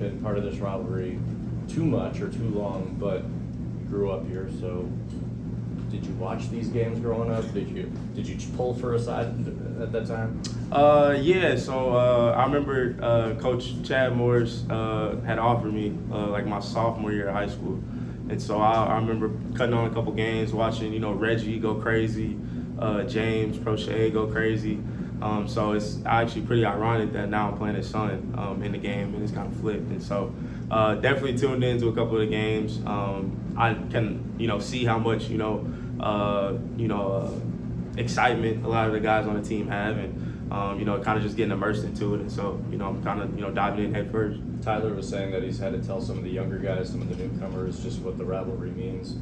been part of this rivalry too much or too long, but you grew up here, so did you watch these games growing up? Did you pull for a side at that time? Yeah, so I remember Coach Chad Morris had offered me like my sophomore year of high school. And so I remember cutting on a couple games, watching, Reggie go crazy, James Prochet go crazy. So it's actually pretty ironic that now I'm playing his son in the game, and it's kind of flipped. And so definitely tuned into a couple of the games. I can, see how much, excitement a lot of the guys on the team have, and kind of just getting immersed into it. And so, I'm kind of, diving in head first. Tyler was saying that he's had to tell some of the younger guys, some of the newcomers, just what the rivalry means.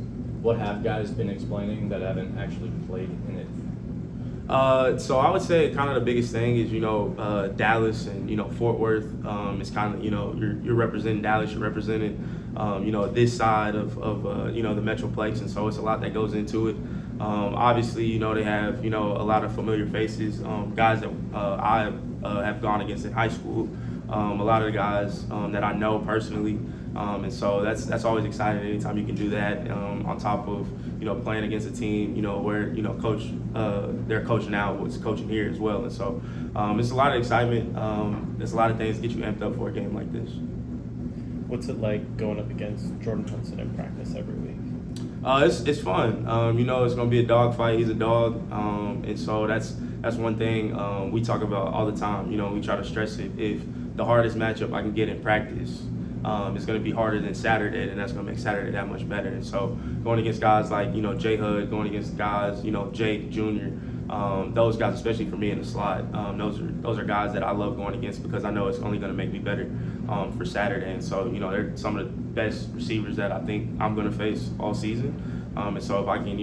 What have guys been explaining that haven't actually played in it? So I would say kind of the biggest thing is, Dallas and, Fort Worth is kind of, you're representing Dallas, you're representing, this side of the Metroplex. And so it's a lot that goes into it. Obviously, they have, a lot of familiar faces, guys that I have gone against in high school, a lot of the guys that I know personally. And so that's always exciting anytime you can do that, on top of, playing against a team, where, coach, their coach now was coaching here as well. And so it's a lot of excitement. There's a lot of things to get you amped up for a game like this. What's it like going up against Jordan Hudson in practice every week? It's fun. It's going to be a dog fight. He's a dog. And so that's one thing we talk about all the time. We try to stress it. If the hardest matchup I can get in practice it's going to be harder than Saturday, and that's going to make Saturday that much better. And so going against guys like, J Hud, going against guys, Jake Jr., those guys, especially for me in the slot, those are guys that I love going against because I know it's only going to make me better for Saturday. And so, they're some of the best receivers that I think I'm going to face all season. And so if I can,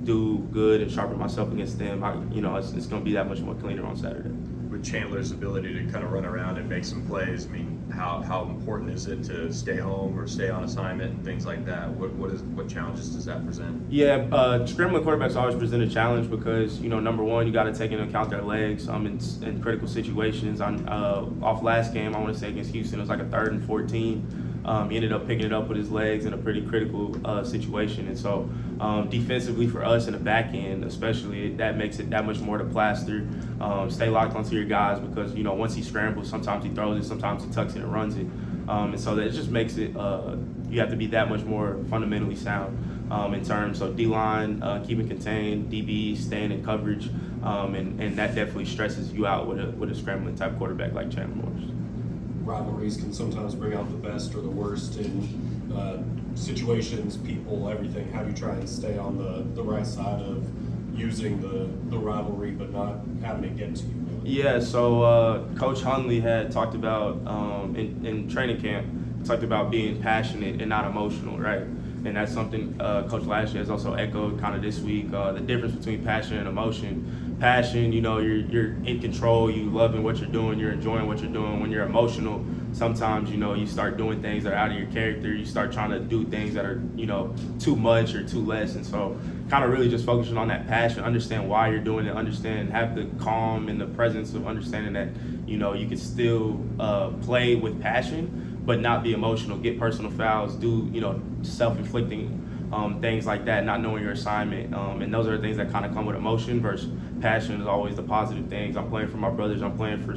do good and sharpen myself against them, it's going to be that much more cleaner on Saturday. With Chandler's ability to kind of run around and make some plays, I mean, how important is it to stay home or stay on assignment and things like that? What challenges does that present? Yeah, scrambling quarterbacks always present a challenge because, number one, you got to take into account their legs in critical situations. Off last game, I want to say against Houston, it was like a 3rd and 14. He ended up picking it up with his legs in a pretty critical situation. And so defensively for us in the back end, especially, that makes it that much more to plaster. Stay locked onto your guys because, once he scrambles, sometimes he throws it, sometimes he tucks it and runs it. And so that just makes it, you have to be that much more fundamentally sound in terms of D-line, keeping contained, DB, staying in coverage, and that definitely stresses you out with a scrambling type quarterback like Chandler Morris. Rivalries can sometimes bring out the best or the worst in situations, people, everything. How do you try and stay on the right side of using the rivalry but not having it get to you? Yeah, so Coach Hunley had talked about in training camp, talked about being passionate and not emotional, right? And that's something Coach Lashley has also echoed kind of this week, the difference between passion and emotion. Passion, you're in control, you loving what you're doing, you're enjoying what you're doing. When you're emotional, sometimes, you start doing things that are out of your character, you start trying to do things that are, too much or too less. And so kind of really just focusing on that passion, understand why you're doing it, have the calm and the presence of understanding that, you can still play with passion, but not be emotional, get personal fouls, do, self-inflicting things like that, not knowing your assignment. And those are the things that kind of come with emotion versus passion is always the positive things. I'm playing for my brothers, I'm playing for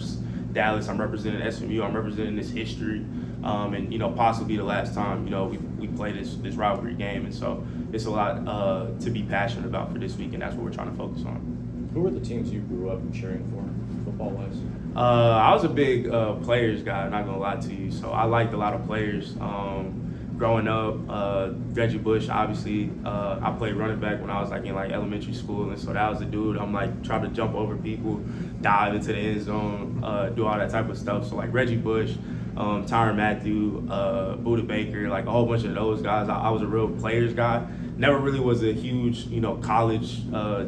Dallas, I'm representing SMU, I'm representing this history, and, possibly the last time, we play this rivalry game. And so it's a lot to be passionate about for this week, and that's what we're trying to focus on. Who were the teams you grew up cheering for, football-wise? I was a big players guy, not gonna lie to you. So I liked a lot of players. Growing up, Reggie Bush, obviously, I played running back when I was in elementary school, and so that was the dude. I'm trying to jump over people, dive into the end zone, do all that type of stuff. So Reggie Bush, Tyrann Mathieu, Buda Baker, a whole bunch of those guys. I was a real players guy. Never really was a huge, college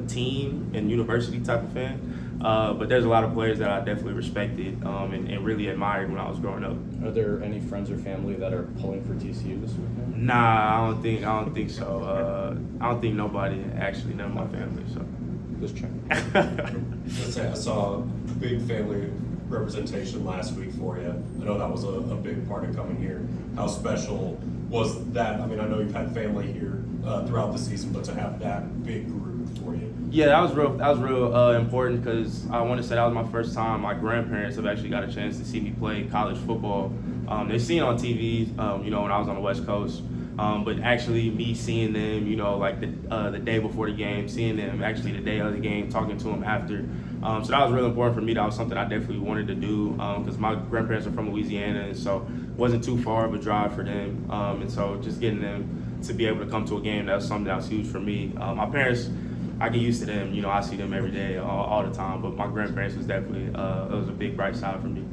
team and university type of fan. But there's a lot of players that I definitely respected and really admired when I was growing up. Are there any friends or family that are pulling for TCU this weekend? Nah, I don't think so. I don't think nobody, actually, none of my family. So just check. Let's say I saw a big family representation last week for you. I know that was a big part of coming here. How special was that? I mean, I know you've had family here throughout the season, but to have that big group for you. Yeah, that was real important because I want to say that was my first time. My grandparents have actually got a chance to see me play college football. They've seen it on TV, when I was on the West Coast. But actually me seeing them, like the day before the game, seeing them actually the day of the game, talking to them after. So that was really important for me. That was something I definitely wanted to do because my grandparents are from Louisiana, and so it wasn't too far of a drive for them. And so just getting them to be able to come to a game, that was something that was huge for me. My parents, I get used to them. I see them every day, all the time. But my grandparents was definitely it was a big bright side for me.